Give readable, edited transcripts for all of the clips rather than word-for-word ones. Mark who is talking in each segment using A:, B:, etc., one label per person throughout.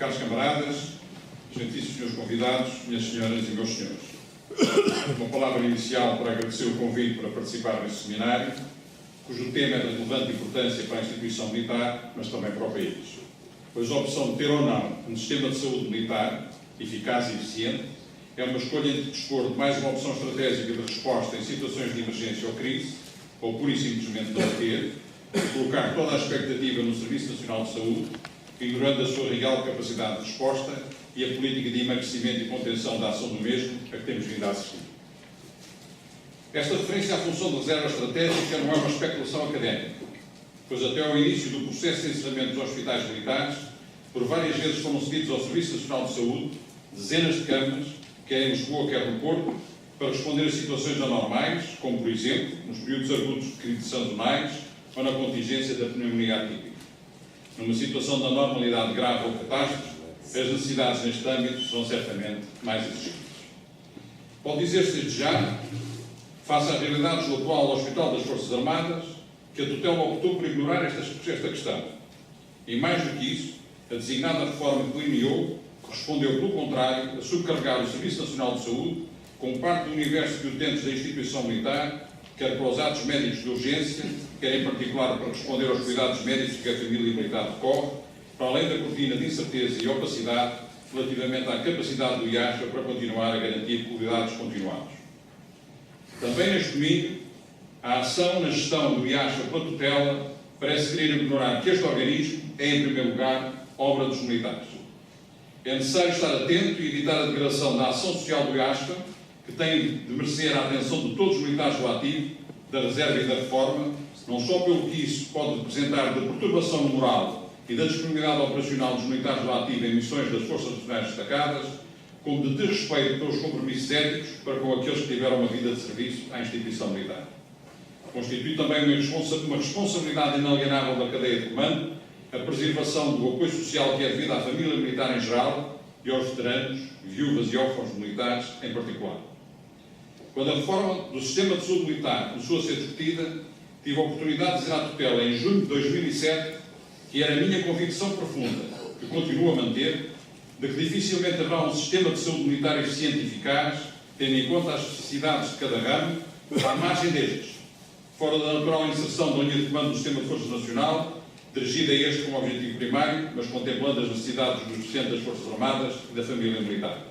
A: Caros camaradas, gentíssimos senhores convidados, minhas senhoras e meus senhores. Uma palavra inicial para agradecer o convite para participar neste seminário, cujo tema é de relevante importância para a instituição militar, mas também para o país. Pois a opção de ter ou não um sistema de saúde militar, eficaz e eficiente, é uma escolha entre dispor de mais uma opção estratégica de resposta em situações de emergência ou crise, ou pura e simplesmente não ter, colocar toda a expectativa no Serviço Nacional de Saúde, ignorando a sua real capacidade de resposta e a política de emagrecimento e contenção da ação do mesmo a que temos vindo a assistir. Esta referência à função de reserva estratégica não é uma especulação académica, pois até ao início do processo de encerramento dos hospitais militares, por várias vezes foram cedidos ao Serviço Nacional de Saúde dezenas de camas, quer em Lisboa, quer no Porto, para responder a situações anormais, como, por exemplo, nos períodos agudos de crise sazonais ou na contingência da pneumonia atípica. Numa situação de anormalidade grave ou catástrofe, as necessidades neste âmbito serão certamente mais exigidas. Pode dizer-se desde já, face às realidades do atual Hospital das Forças Armadas, que a tutela optou por ignorar esta questão. E mais do que isso, a designada reforma que delineou correspondeu, pelo contrário, a subcarregar o Serviço Nacional de Saúde com parte do universo de utentes da instituição militar, quer para os atos médicos de urgência, quer em particular para responder aos cuidados médicos que a família militar recorre, para além da cortina de incerteza e opacidade relativamente à capacidade do IASA para continuar a garantir cuidados continuados. Também neste domínio, a ação na gestão do IASA pela tutela parece querer ignorar que este organismo é, em primeiro lugar, obra dos militares. É necessário estar atento e evitar a degradação da ação social do IASA, que tem de merecer a atenção de todos os militares do ativo, da reserva e da reforma, não só pelo que isso pode representar de perturbação moral e da disponibilidade operacional dos militares do ativo em missões das Forças Nacionais destacadas, como de desrespeito pelos compromissos éticos para com aqueles que tiveram uma vida de serviço à instituição militar. Constitui também uma responsabilidade inalienável da cadeia de comando a preservação do apoio social que é devido à família militar em geral e aos veteranos, viúvas e órfãos militares em particular. Quando a reforma do sistema de saúde militar começou a ser discutida, tive a oportunidade de dizer à tutela em junho de 2007 que era a minha convicção profunda, que continuo a manter, de que dificilmente haverá um sistema de saúde militar eficiente e eficaz, tendo em conta as necessidades de cada ramo, à margem destes, fora da natural inserção da linha de comando do Sistema de Forças Nacional, dirigida a este como objetivo primário, mas contemplando as necessidades dos docentes das Forças Armadas e da família militar.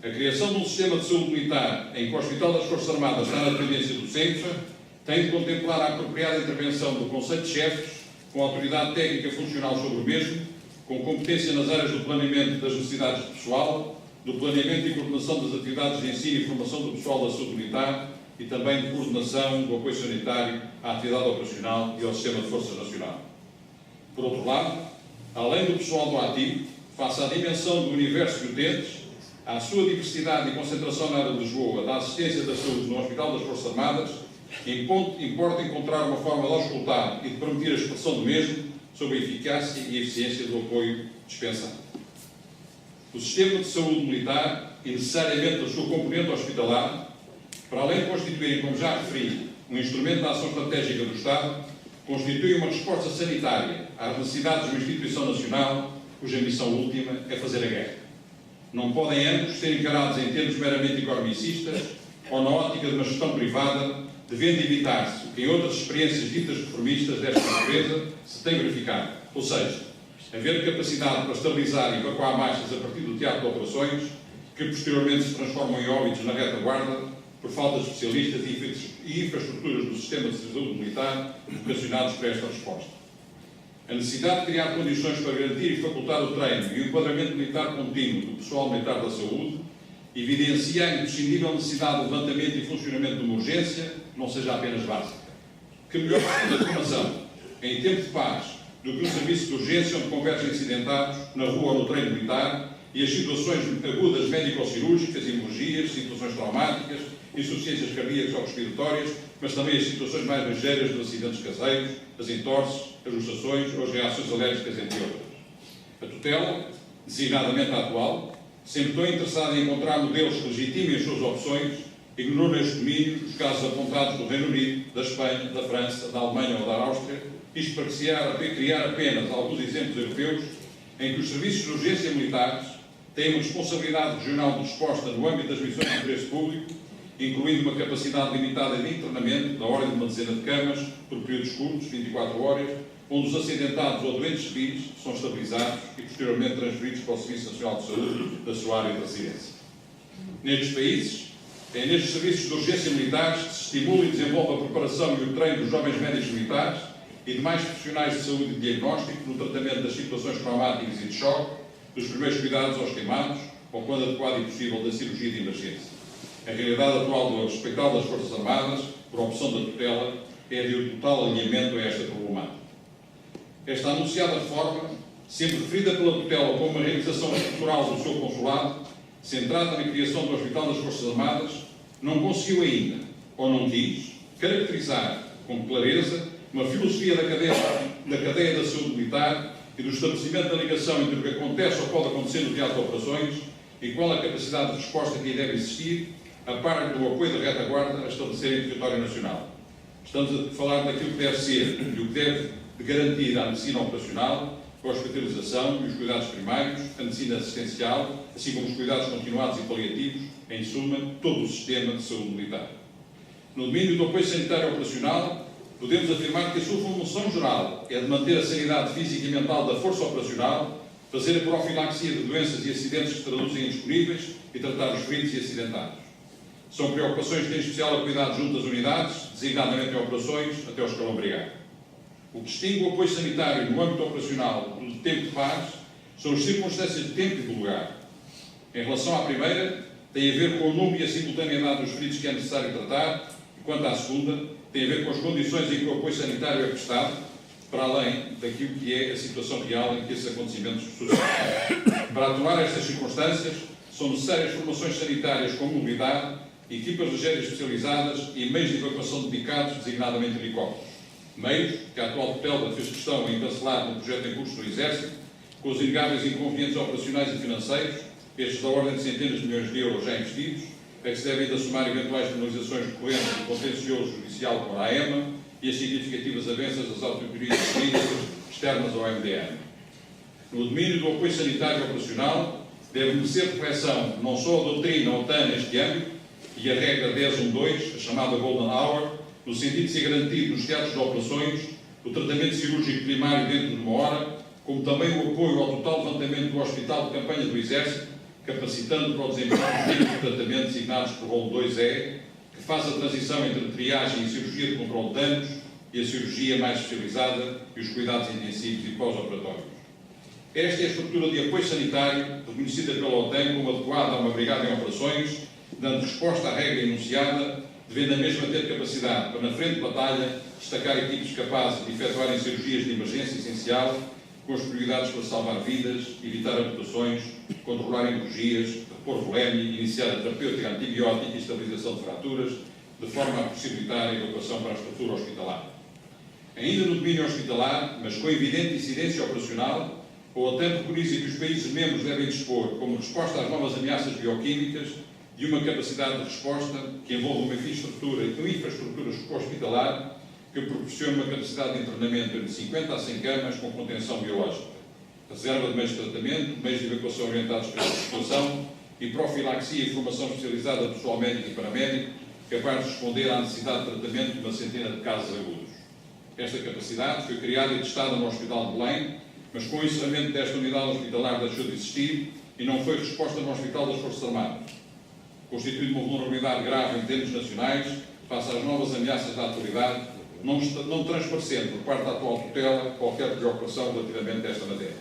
A: A criação de um sistema de saúde militar em que o Hospital das Forças Armadas está na dependência do CENFA tem de contemplar a apropriada intervenção do Conselho de Chefes, com autoridade técnica funcional sobre o mesmo, com competência nas áreas do planeamento das necessidades de pessoal, do planeamento e coordenação das atividades de ensino e formação do pessoal da saúde militar e também de coordenação do apoio sanitário à atividade operacional e ao Sistema de Forças Nacional. Por outro lado, além do pessoal do ativo, face à dimensão do universo de utentes, à sua diversidade e concentração na área de Lisboa, da assistência da saúde no Hospital das Forças Armadas, importa encontrar uma forma de auscultar e de permitir a expressão do mesmo sobre a eficácia e a eficiência do apoio dispensado. O sistema de saúde militar e necessariamente a sua componente hospitalar, para além de constituírem, como já referi, um instrumento de ação estratégica do Estado, constitui uma resposta sanitária às necessidades de uma instituição nacional cuja missão última é fazer a guerra. Não podem ambos ser encarados em termos meramente economicistas ou na ótica de uma gestão privada, devendo evitar-se o que em outras experiências ditas reformistas desta natureza se tem verificado, ou seja, haver capacidade para estabilizar e evacuar marchas a partir do teatro de operações, que posteriormente se transformam em óbitos na retaguarda, por falta de especialistas e infraestruturas do sistema de saúde militar vocacionados para esta resposta. A necessidade de criar condições para garantir e facultar o treino e o enquadramento militar contínuo do pessoal militar da saúde evidencia a imprescindível necessidade de levantamento e funcionamento de uma urgência que não seja apenas básica. Que melhor da formação, em tempo de paz, do que no serviço de urgência onde convergem acidentados, na rua ou no treino militar, e as situações agudas médico-cirúrgicas, hemorragias, situações traumáticas, insuficiências cardíacas ou respiratórias, mas também as situações mais ligeiras dos acidentes caseiros, as entorses, as luxações ou as reações alérgicas, entre outras. A tutela, designadamente a atual, sempre tão interessada em encontrar modelos que legitimem as suas opções, ignorou neste domínio os casos apontados do Reino Unido, da Espanha, da França, da Alemanha ou da Áustria, isto para criar apenas alguns exemplos europeus em que os serviços de urgência militares têm uma responsabilidade regional de resposta no âmbito das missões de interesse público, incluindo uma capacidade limitada de internamento, da ordem de uma dezena de camas, por períodos curtos, 24 horas, onde os acidentados ou doentes civis são estabilizados e posteriormente transferidos para o Serviço Nacional de Saúde da sua área de residência. Nestes países, é nestes serviços de urgência militares que se estimula e desenvolve a preparação e o treino dos jovens médicos militares e demais profissionais de saúde e de diagnóstico no tratamento das situações traumáticas e de choque, dos primeiros cuidados aos queimados, ou, quando adequado e possível, da cirurgia de emergência. A realidade atual do Hospital das Forças Armadas, por opção da tutela, é de um total alinhamento a esta problemática. Esta anunciada reforma, sempre referida pela tutela como uma realização estrutural do seu consulado, centrada na criação do Hospital das Forças Armadas, não conseguiu ainda, ou não quis, caracterizar com clareza uma filosofia da cadeia da saúde militar e do estabelecimento da ligação entre o que acontece ou pode acontecer no teatro de operações e qual a capacidade de resposta que deve existir, a par do apoio da retaguarda a estabelecer em território nacional. Estamos a falar daquilo que deve ser e o que deve garantir a medicina operacional, a hospitalização e os cuidados primários, a medicina assistencial, assim como os cuidados continuados e paliativos, em suma, todo o sistema de saúde militar. No domínio do apoio sanitário operacional, podemos afirmar que a sua função geral é de manter a sanidade física e mental da força operacional, fazer a profilaxia de doenças e acidentes que se traduzem em disponíveis e tratar os feridos e acidentados. São preocupações que têm especial acuidade junto às unidades, designadamente em operações, até ao escalão brigada. O que distingue o apoio sanitário no âmbito operacional do tempo de paz são as circunstâncias de tempo e de lugar. Em relação à primeira, tem a ver com o número e a simultaneidade dos feridos que é necessário tratar, e quanto à segunda, tem a ver com as condições em que o apoio sanitário é prestado, para além daquilo que é a situação real em que esses acontecimentos sucedem. Para atuar estas circunstâncias, são necessárias formações sanitárias com mobilidade, equipas ligeiras especializadas e meios de evacuação dedicados, designadamente helicópteros. Meios que a atual tutela fez questão em cancelar no projeto em curso do Exército, com os inegáveis inconvenientes operacionais e financeiros, estes da ordem de centenas de milhões de euros já investidos, a que se devem ainda somar eventuais penalizações decorrentes do contencioso judicial com a AEMA e as significativas avanças das autorias jurídicas externas ao MDM. No domínio do apoio sanitário operacional, deve merecer reflexão não só a doutrina OTAN neste âmbito e a regra 10.1.2, a chamada Golden Hour, no sentido de ser garantido nos teatros de operações o tratamento cirúrgico primário dentro de uma hora, como também o apoio ao total levantamento do Hospital de Campanha do Exército, capacitando para o desempenho dos tipos de tratamento designados por rolo 2E, que faz a transição entre a triagem e cirurgia de controle de danos e a cirurgia mais especializada e os cuidados intensivos e pós-operatórios. Esta é a estrutura de apoio sanitário reconhecida pela OTAN como adequada a uma brigada em operações, dando resposta à regra enunciada, devendo a mesma ter capacidade para, na frente de batalha, destacar equipes capazes de efetuarem cirurgias de emergência essencial, com as prioridades para salvar vidas, evitar amputações, controlar hemorragias, repor volemia, iniciar a terapêutica antibiótica e estabilização de fraturas, de forma a possibilitar a evacuação para a estrutura hospitalar. Ainda no domínio hospitalar, mas com evidente incidência operacional, a OTAN preconiza que os países membros devem dispor, como resposta às novas ameaças bioquímicas, de uma capacidade de resposta que envolva uma infraestrutura hospitalar que proporcione uma capacidade de internamento entre 50 a 100 camas com contenção biológica, reserva de meios de tratamento, meios de evacuação orientados para a situação e profilaxia e formação especializada de pessoal médico e paramédico capaz de responder à necessidade de tratamento de uma centena de casos agudos. Esta capacidade foi criada e testada no Hospital de Belém, mas com o encerramento desta unidade hospitalar deixou de existir e não foi resposta no Hospital das Forças Armadas, constituindo uma vulnerabilidade grave em termos nacionais face às novas ameaças da atualidade, não transparecendo por parte da atual tutela qualquer preocupação relativamente a esta matéria.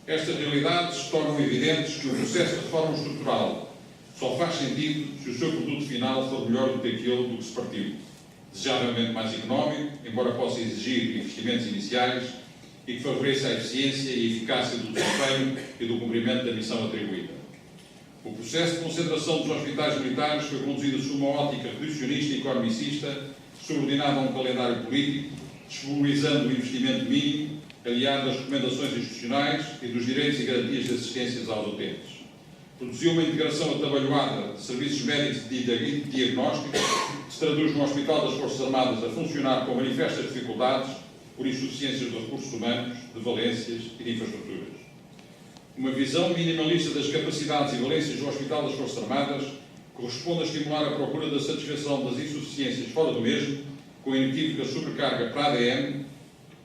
A: Estas realidades tornam evidentes que o processo de reforma estrutural só faz sentido se o seu produto final for melhor do que aquele do que se partiu, desejavelmente mais económico, embora possa exigir investimentos iniciais e que favoreça a eficiência e eficácia do desempenho e do cumprimento da missão atribuída. O processo de concentração dos hospitais militares foi conduzido sob uma ótica reducionista e economicista, subordinado a um calendário político, disponibilizando o investimento mínimo, aliado às recomendações institucionais e dos direitos e garantias de assistências aos utentes. Produziu uma integração atabalhoada de serviços médicos de diagnóstico, que se traduz no Hospital das Forças Armadas a funcionar com manifestas dificuldades, por insuficiências de recursos humanos, de valências e de infraestruturas. Uma visão minimalista das capacidades e valências do Hospital das Forças Armadas corresponde a estimular a procura da satisfação das insuficiências fora do mesmo, com a inequívoca sobrecarga para a ADM,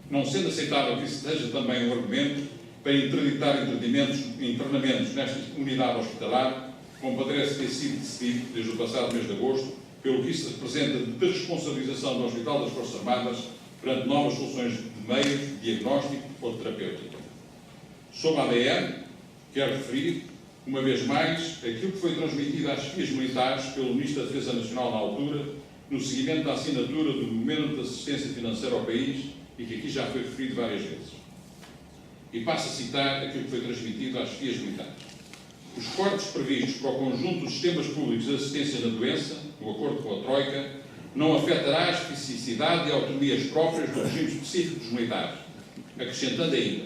A: não sendo aceitável que isso seja também um argumento para interditar internamentos nesta unidade hospitalar, como parece ter sido decidido desde o passado mês de agosto, pelo que isso representa de desresponsabilização do Hospital das Forças Armadas perante novas soluções de meios, de diagnóstico ou de terapêutica. Sobre a ADM, quero referir, uma vez mais, aquilo que foi transmitido às chefias militares pelo Ministro da Defesa Nacional na altura, no seguimento da assinatura do Memorando de Assistência Financeira ao país, e que aqui já foi referido várias vezes. E passo a citar aquilo que foi transmitido às chefias militares. Os cortes previstos para o conjunto dos sistemas públicos de assistência na doença, no acordo com a Troika, não afetará a especificidade e autonomias próprias do regime específico dos militares, acrescentando ainda,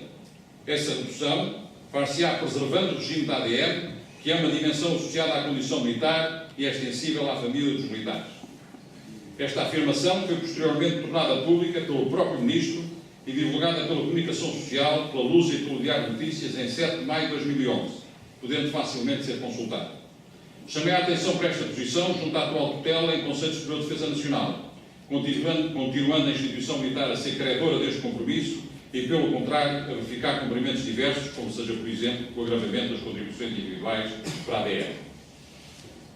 A: essa redução far-se-á preservando o regime da ADM, que é uma dimensão associada à condição militar e é extensível à família dos militares. Esta afirmação foi posteriormente tornada pública pelo próprio Ministro e divulgada pela comunicação social, pela Luz e pelo Diário de Notícias em 7 de maio de 2011, podendo facilmente ser consultado. Chamei a atenção para esta posição junto à atual tutela em Conselho Superior de Defesa Nacional, continuando a instituição militar a ser credora deste compromisso e, pelo contrário, a verificar cumprimentos diversos, como seja, por exemplo, o agravamento das contribuições individuais para a ADM.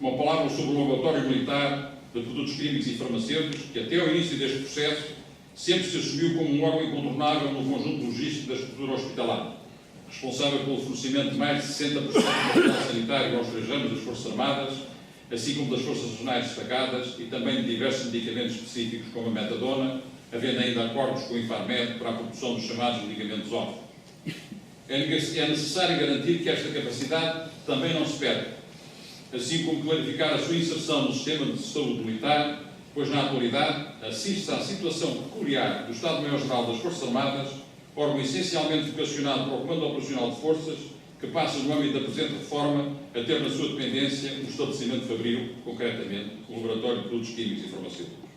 A: Uma palavra sobre o laboratório militar de produtos químicos e farmacêuticos, que até ao início deste processo sempre se assumiu como um órgão incontornável no conjunto logístico da estrutura hospitalar, responsável pelo fornecimento de mais de 60% do material sanitário aos 3 anos das Forças Armadas, assim como das Forças Regionais destacadas e também de diversos medicamentos específicos, como a metadona, havendo ainda acordos com o Infarmed para a produção dos chamados medicamentos órfãos. É necessário garantir que esta capacidade também não se perde, assim como clarificar a sua inserção no sistema de saúde militar, pois na atualidade assiste-se à situação peculiar do Estado-Maior-Geral das Forças Armadas, órgão essencialmente vocacionado para o Comando Operacional de Forças, que passa no âmbito da presente reforma a ter na sua dependência um estabelecimento fabril, concretamente o Laboratório de Produtos Químicos e Farmacêuticos.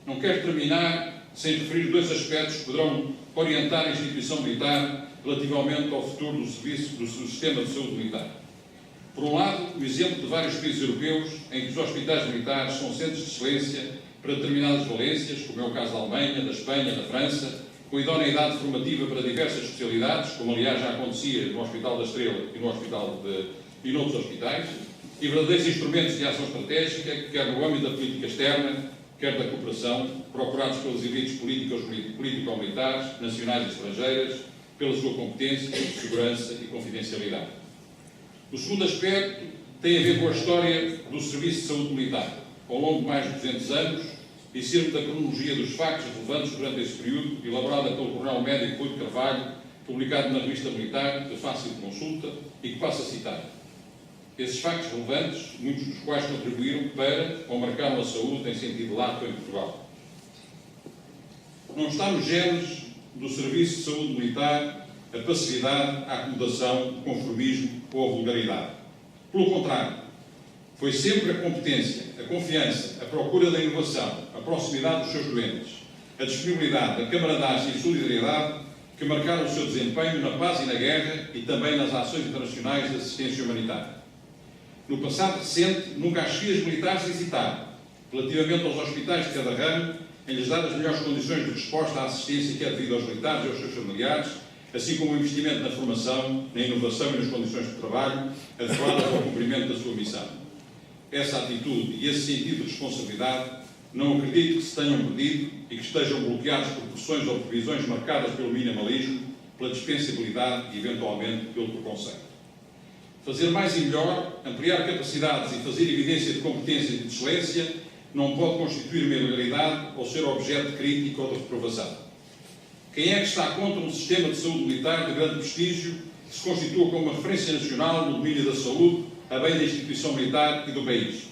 A: Não quero terminar sem referir 2 aspectos que poderão orientar a instituição militar relativamente ao futuro do serviço do sistema de saúde militar. Por um lado, o exemplo de vários países europeus em que os hospitais militares são centros de excelência para determinadas valências, como é o caso da Alemanha, da Espanha, da França, com idoneidade formativa para diversas especialidades, como aliás já acontecia no Hospital da Estrela e noutros hospitais, e verdadeiros instrumentos de ação estratégica, quer no âmbito da política externa, quer da cooperação, procurados pelas elites político-militares, nacionais e estrangeiras, pela sua competência, segurança e confidencialidade. O segundo aspecto tem a ver com a história do Serviço de Saúde Militar, ao longo de mais de 200 anos, e serve da cronologia dos factos relevantes durante esse período, elaborada pelo Coronel Médico Rui de Carvalho, publicado na Revista Militar, de fácil consulta, e que passo a citar. Esses factos relevantes, muitos dos quais contribuíram para ou marcaram a saúde em sentido lato em Portugal. Não está nos genes do Serviço de Saúde Militar a passividade, a acomodação, o conformismo ou a vulgaridade. Pelo contrário, foi sempre a competência, a confiança, a procura da inovação, a proximidade dos seus doentes, a disponibilidade, a camaradagem e a solidariedade que marcaram o seu desempenho na paz e na guerra e também nas ações internacionais de assistência humanitária. No passado recente, nunca as chefias militares hesitaram, relativamente aos hospitais de cada ramo, em lhes dar as melhores condições de resposta à assistência que é devida aos militares e aos seus familiares, assim como o investimento na formação, na inovação e nas condições de trabalho adequadas ao cumprimento da sua missão. Essa atitude e esse sentido de responsabilidade não acredito que se tenham perdido e que estejam bloqueados por pressões ou previsões marcadas pelo minimalismo, pela dispensabilidade e, eventualmente, pelo preconceito. Fazer mais e melhor, ampliar capacidades e fazer evidência de competência e de excelência não pode constituir uma ilegalidade ou ser objeto de crítica ou de reprovação. Quem é que está contra um sistema de saúde militar de grande prestígio que se constitua como uma referência nacional no domínio da saúde, a bem da instituição militar e do país?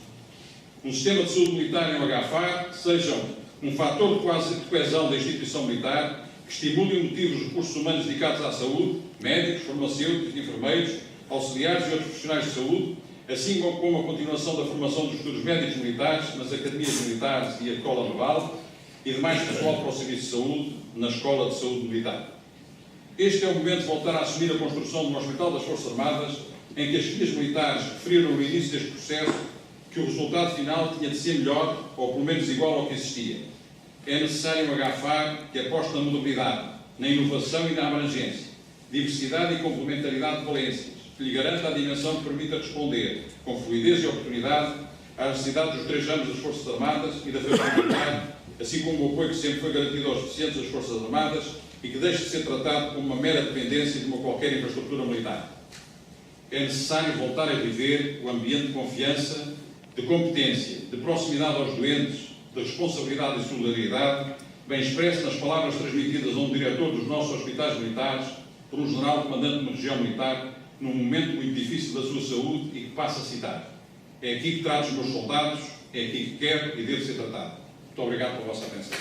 A: Um sistema de saúde militar em HFAR seja um fator de coesão da instituição militar que estimule e motive os recursos humanos dedicados à saúde, médicos, farmacêuticos, enfermeiros, auxiliares e outros profissionais de saúde, assim como a continuação da formação dos futuros médicos militares nas academias militares e a escola naval e demais pessoal para o serviço de saúde, na Escola de Saúde Militar. Este é o momento de voltar a assumir a construção de um Hospital das Forças Armadas, em que as filhas militares referiram no início deste processo que o resultado final tinha de ser melhor, ou pelo menos igual ao que existia. É necessário agafar que aposta na modernidade, na inovação e na abrangência, diversidade e complementaridade de valências, que lhe garanta a dimensão que permita responder, com fluidez e oportunidade, às necessidades dos 3 anos das Forças Armadas e da família militar, assim como o apoio que sempre foi garantido aos deficientes das Forças Armadas e que deixe de ser tratado como uma mera dependência de uma qualquer infraestrutura militar. É necessário voltar a viver o ambiente de confiança, de competência, de proximidade aos doentes, de responsabilidade e solidariedade, bem expresso nas palavras transmitidas a um diretor dos nossos hospitais militares, por um general comandante de uma região militar, num momento muito difícil da sua saúde e que passa a citar: é aqui que trato os meus soldados, é aqui que quero e devo ser tratado. Muito obrigado pela vossa atenção.